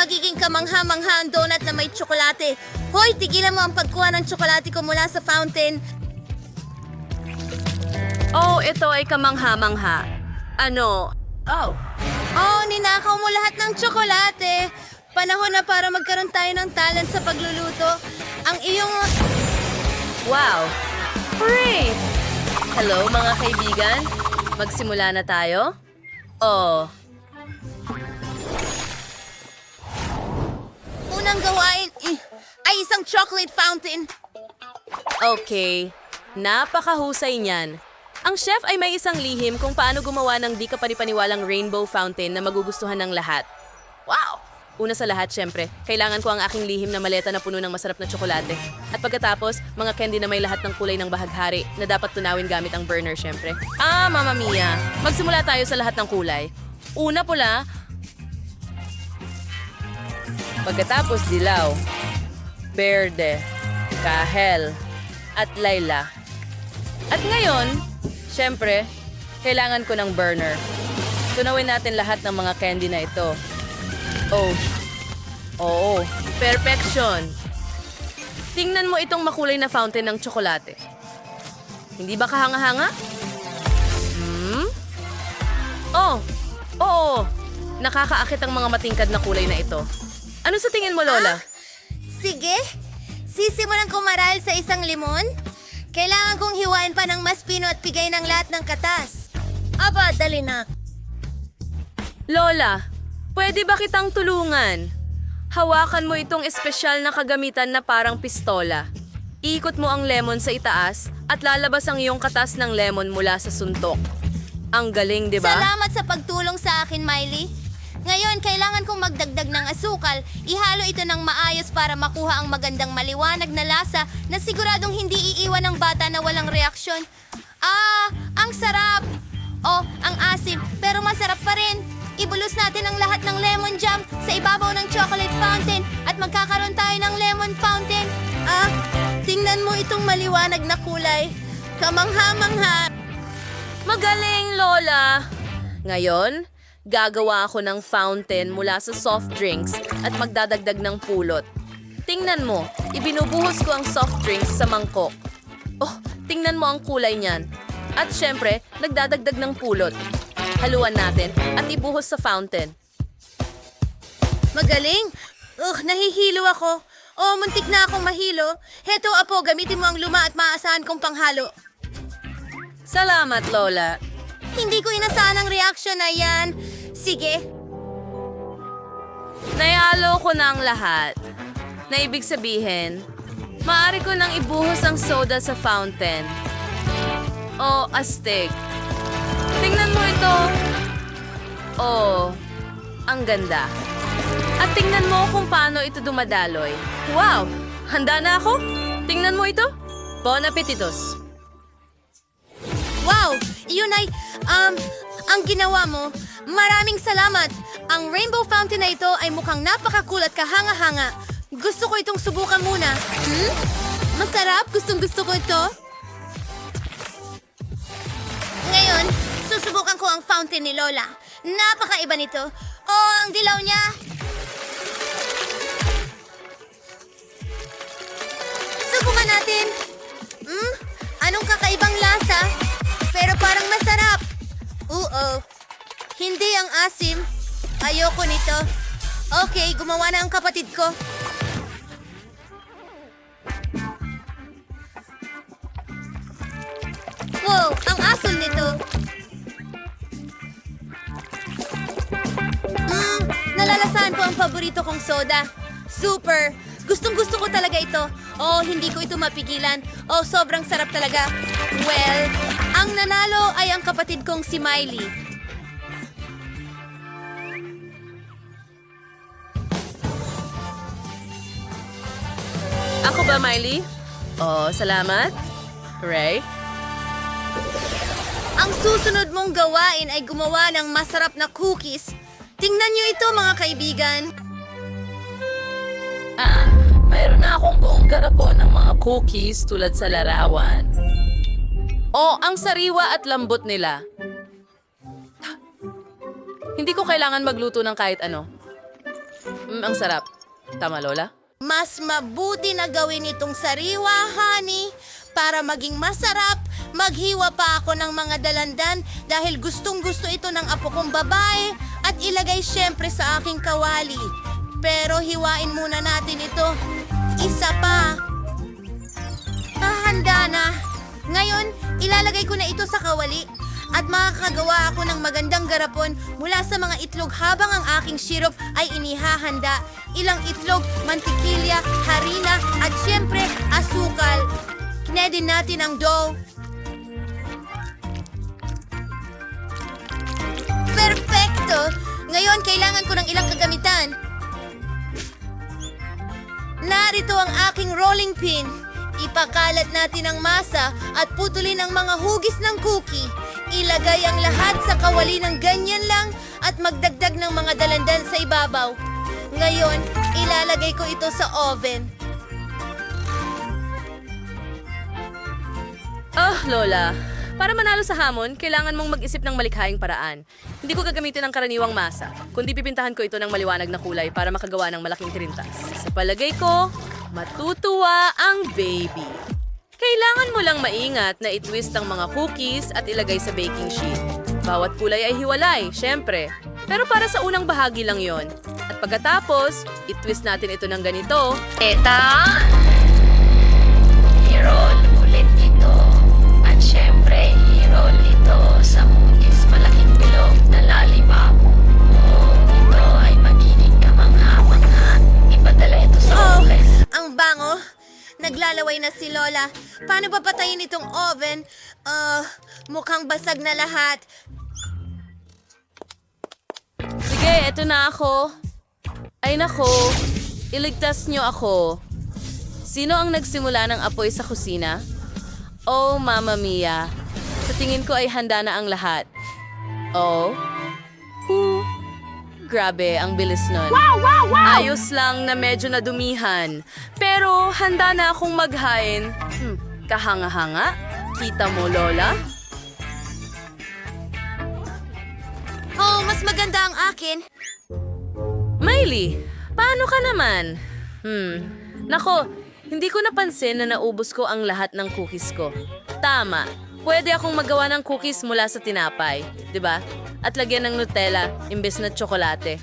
magiging kamangha-mangha ang donut na may tsokolate. Hoy, tigilan mo ang pagkuha ng tsokolate ko mula sa fountain. Oh, ito ay kamangha-mangha. Ano? Oh, Oh, ninakaw mo lahat ng tsokolate. Panahon na para magkaroon tayo ng talent sa pagluluto. Ang iyong... wow! Hooray! Hello, mga kaibigan. Magsimula na tayo? Oh, Unang gawain ay isang chocolate fountain. okay. Napakahusay niyan. Ang chef ay may isang lihim kung paano gumawa ng di kapanipaniwalang rainbow fountain na magugustuhan ng lahat. Wow! Una sa lahat, syempre, kailangan ko ang aking lihim na maleta na puno ng masarap na tsokolate. At pagkatapos, mga candy na may lahat ng kulay ng bahaghari na dapat tunawin gamit ang burner, syempre. Ah, Mamma Mia! Magsimula tayo sa lahat ng kulay. Una pula, pagkatapos dilaw, berde, kahel, at layla. At ngayon, syempre, kailangan ko ng burner. Tunawin natin lahat ng mga candy na ito. Oh. Oo. Perfection. Tingnan mo itong makulay na fountain ng tsokolate. Hindi ba kahanga-hanga? Oh. Oo. Nakakaakit ang mga matingkad na kulay na ito. Ano sa tingin mo, Lola? Sige, sisimulan ko marahil sa isang limon. Kailangan kong hiwain pa ng mas pino at bigay ng lahat ng katas. Aba, dali na. Lola, pwede ba kitang tulungan? Hawakan mo itong espesyal na kagamitan na parang pistola. Ikot mo ang lemon sa itaas at lalabas ang iyong katas ng lemon mula sa suntok. Ang galing, di ba? Salamat sa pagtulong sa akin, Miley. Ngayon, kailangan kong magdagdag ng asukal. Ihalo ito ng maayos para makuha ang magandang maliwanag na lasa na siguradong hindi iiwan ng bata na walang reaksyon. Ah, ang sarap! Oh, ang asim, pero masarap pa rin. Ibulos natin ang lahat ng lemon jam sa ibabaw ng chocolate fountain at magkakaroon tayo ng lemon fountain. Ah, tingnan mo itong maliwanag na kulay. Kamangha-mangha. Magaling, Lola! Ngayon, gagawa ako ng fountain mula sa soft drinks at magdadagdag ng pulot. Tingnan mo, ibinubuhos ko ang soft drinks sa mangkok. Oh, tingnan mo ang kulay niyan. At syempre, nagdadagdag ng pulot. Haluan natin at ibuhos sa fountain. Magaling! Nahihilo ako. Oh, muntik na akong mahilo. Heto, Apo, gamitin mo ang luma at maaasahan kong panghalo. Salamat, Lola. Hindi ko inasahan ang reaksyon na yan. Sige. Nayalo ko na ang lahat. Na ibig sabihin, maaari ko nang ibuhos ang soda sa fountain. Oh, astig. Tingnan mo ito. Oh, ang ganda. At tingnan mo kung paano ito dumadaloy. Wow! Handa na ako? Tingnan mo ito. Bon appetitos. Wow! Iyon ay, ang ginawa mo. Maraming salamat. Ang rainbow fountain na ito ay mukhang napaka-cool at kahanga-hanga. Gusto ko itong subukan muna. Masarap? Gustong-gusto ko ito. Ngayon, susubukan ko ang fountain ni Lola. Napakaiba nito. Oh, ang dilaw niya. Subukan natin. Anong kakaibang lasa? Pero parang masarap. Hindi ang asim. Ayoko nito. Okay, gumawa na ang kapatid ko. Wow, ang asul nito. Nalalasahan ko ang paborito kong soda. Super! Gustong-gusto ko talaga ito. Oh, hindi ko ito mapigilan. Oh, sobrang sarap talaga. Well, ang nanalo ay ang kapatid kong si Miley. Ako ba, Miley? Oh, salamat. Ray? Ang susunod mong gawain ay gumawa ng masarap na cookies. Tingnan niyo ito, mga kaibigan. Mayroon na akong buong garapon ng mga cookies tulad sa larawan. Oh, ang sariwa at lambot nila. Hindi ko kailangan magluto ng kahit ano. Ang sarap. Tama, Lola? Mas mabuti na gawin itong sariwa, honey. Para maging masarap, maghiwa pa ako ng mga dalandan dahil gustong-gusto ito ng apo kong babae at ilagay syempre sa aking kawali. Pero hiwain muna natin ito. Isa pa. Handa na. Ngayon, ilalagay ko na ito sa kawali at makakagawa ako ng magandang garapon mula sa mga itlog habang ang aking syrup ay inihahanda. Ilang itlog, mantikilya, harina at syempre asukal. Kinedin natin ang dough. Perfecto! Ngayon, kailangan ko ng ilang kagamitan. Narito ang aking rolling pin. Ipakalat natin ang masa at putulin ang mga hugis ng cookie. Ilagay ang lahat sa kawali ng ganyan lang at magdagdag ng mga dalandan sa ibabaw. Ngayon, ilalagay ko ito sa oven. Lola, para manalo sa hamon, kailangan mong mag-isip ng malikhaing paraan. Hindi ko gagamitin ang karaniwang masa, kundi pipintahan ko ito ng maliwanag na kulay para makagawa ng malaking tirintas. Sa palagay ko, matutuwa ang baby. Kailangan mo lang maingat na itwist ang mga cookies at ilagay sa baking sheet. Bawat kulay ay hiwalay, syempre. Pero para sa unang bahagi lang yon. At pagkatapos, itwist natin ito ng ganito. I-roll ulit ito. At syempre, i-roll ito sa mungis malaking bilog na lalibab. Ito ay magiging kamangha-mangha. Ipadala ito sa oven. Ang bango. Naglalaway na si Lola. Paano ba patayin itong oven? Mukhang basag na lahat. Sige, eto na ako. Ay nako, iligtas niyo ako. Sino ang nagsimula ng apoy sa kusina? Oh, Mamma Mia. Sa tingin ko ay handa na ang lahat. Oh? Grabe, ang bilis nun. Ayos lang na medyo nadumihan. Pero handa na akong maghain. Kahanga-hanga? Kita mo, Lola? Oh, mas maganda ang akin. Miley, paano ka naman? Nako, hindi ko napansin na naubos ko ang lahat ng cookies ko. Tama, pwede akong magawa ng cookies mula sa tinapay, di ba? At lagyan ng Nutella imbes na tsokolate.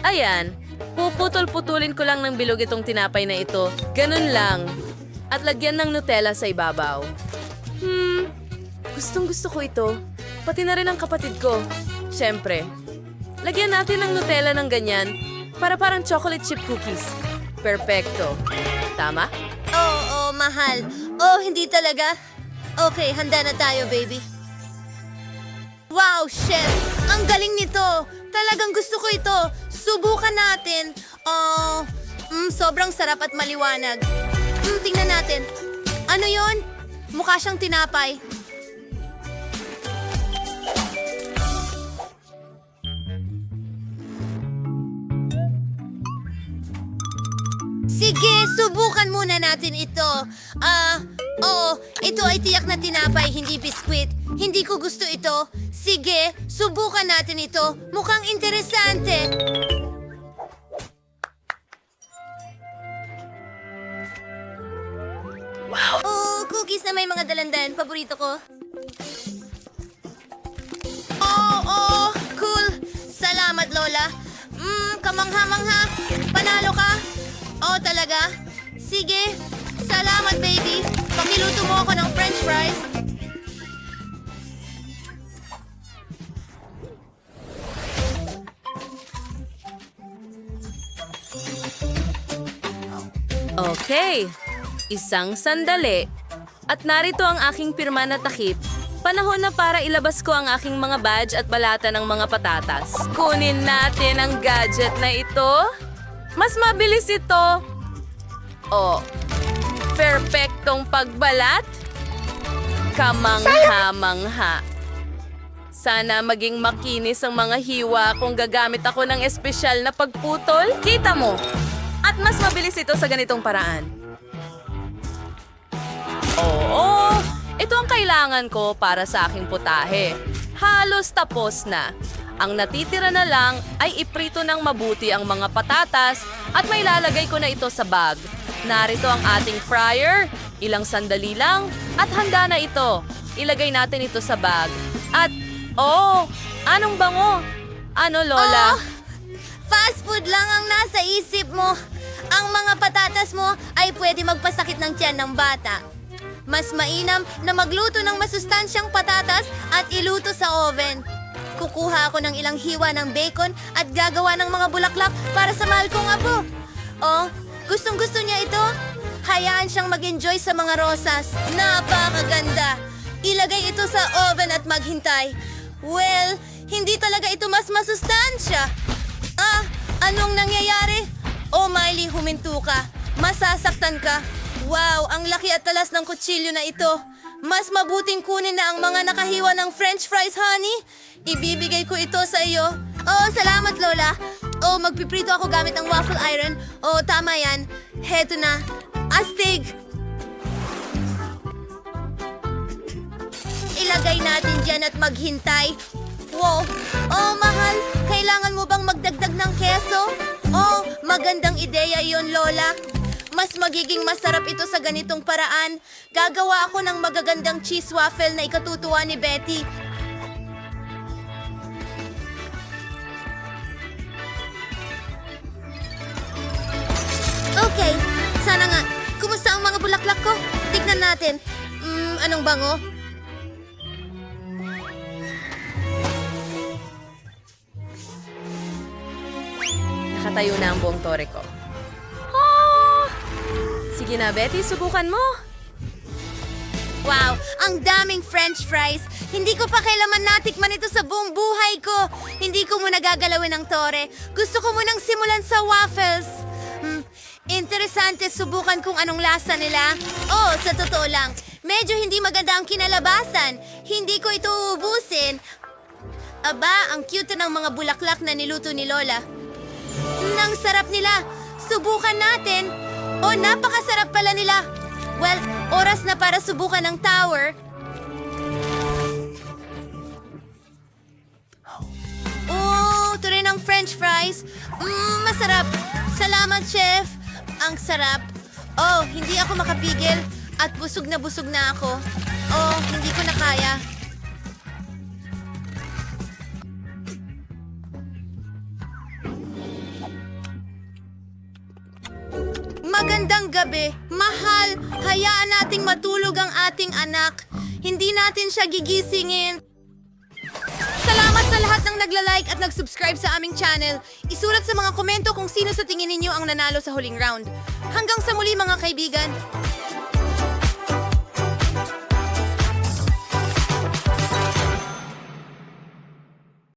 Ayan, puputol-putulin ko lang ng bilog itong tinapay na ito. Ganun lang. At lagyan ng Nutella sa ibabaw. Gustong-gusto ko ito. Pati na rin ang kapatid ko. Siyempre, lagyan natin ng Nutella ng ganyan para parang chocolate chip cookies. Perfecto. Tama? Oh, mahal. Oh, hindi talaga. Okay, handa na tayo, baby. Wow, chef! Ang galing nito! Talagang gusto ko ito. Subukan natin. Sobrang sarap at maliwanag. Tingnan natin. Ano yon? Mukha siyang tinapay. Sige, subukan muna natin ito. Ito ay tiyak na tinapay, hindi biskwit. Hindi ko gusto ito. Sige, subukan natin ito. Mukhang interesante. Wow! Oh, cookies na may mga dalandan. Paborito ko. Oh, cool. Salamat, Lola. Kamangha-mangha. Panalo ka. Oh, talaga? Sige. Salamat, baby. Pakiluto mo ako ng french fries. Okay. Isang sandali. At narito ang aking pirma na takip. Panahon na para ilabas ko ang aking mga badge at balata ng mga patatas. Kunin natin ang gadget na ito. Mas mabilis ito. Oh, perpektong pagbalat. Kamangha-mangha. Sana maging makinis ang mga hiwa kung gagamit ako ng espesyal na pagputol. Kita mo. At mas mabilis ito sa ganitong paraan. Oo, ito ang kailangan ko para sa aking putahe. Halos tapos na. Ang natitira na lang ay iprito ng mabuti ang mga patatas at may lalagay ko na ito sa bag. Narito ang ating fryer, ilang sandali lang at handa na ito. Ilagay natin ito sa bag. At, anong bango? Ano, Lola? Oh, fast food lang ang nasa isip mo. Ang mga patatas mo ay pwede magpasakit ng tiyan ng bata. Mas mainam na magluto ng masustansyang patatas at iluto sa oven. Kukuha ako ng ilang hiwa ng bacon at gagawa ng mga bulaklak para sa mahal kong apo. Oh, gustong-gusto niya ito? Hayaan siyang mag-enjoy sa mga rosas. Napakaganda! Ilagay ito sa oven at maghintay. Well, hindi talaga ito mas masustansya. Anong nangyayari? Oh, Miley, huminto ka. Masasaktan ka. Wow, ang laki at talas ng kutsilyo na ito. Mas mabuting kunin na ang mga nakahiwa ng french fries, honey. Ibibigay ko ito sa iyo. Oh, salamat, Lola. Oh, magpiprito ako gamit ang waffle iron. Oh, tama yan. Heto na. Astig! Ilagay natin dyan at maghintay. Wow! Oh, mahal, kailangan mo bang magdagdag ng keso? Oh, magandang ideya iyon, Lola. Mas magiging masarap ito sa ganitong paraan. Gagawa ako ng magagandang cheese waffle na ikatutuwa ni Betty. Okay, sana nga. Kumusta ang mga bulaklak ko? Tignan natin. Anong bango? Nakatayo na ang buong tore ko. Sige na, Betty, subukan mo. Wow, ang daming french fries. Hindi ko pa kailaman natikman ito sa buong buhay ko. Hindi ko muna gagalawin ng tore. Gusto ko munang simulan sa waffles. Interesante, subukan kung anong lasa nila. Oh, sa totoo lang, medyo hindi maganda ang kinalabasan. Hindi ko ito uubusin. Aba, ang cute ng mga bulaklak na niluto ni Lola. Nang sarap nila. Subukan natin. Oh, napakasarap pala nila. Well, oras na para subukan ng tower. Oh, ito rin ang french fries. Masarap. Salamat, chef. Ang sarap. Oh, hindi ako makapigil. At busog na ako. Oh, hindi ko na kaya. Magandang gabi. Mahal, hayaan nating matulog ang ating anak. Hindi natin siya gigisingin. Salamat sa lahat ng nagla-like at nag-subscribe sa aming channel. Isulat sa mga komento kung sino sa tingin ninyo ang nanalo sa huling round. Hanggang sa muli, mga kaibigan.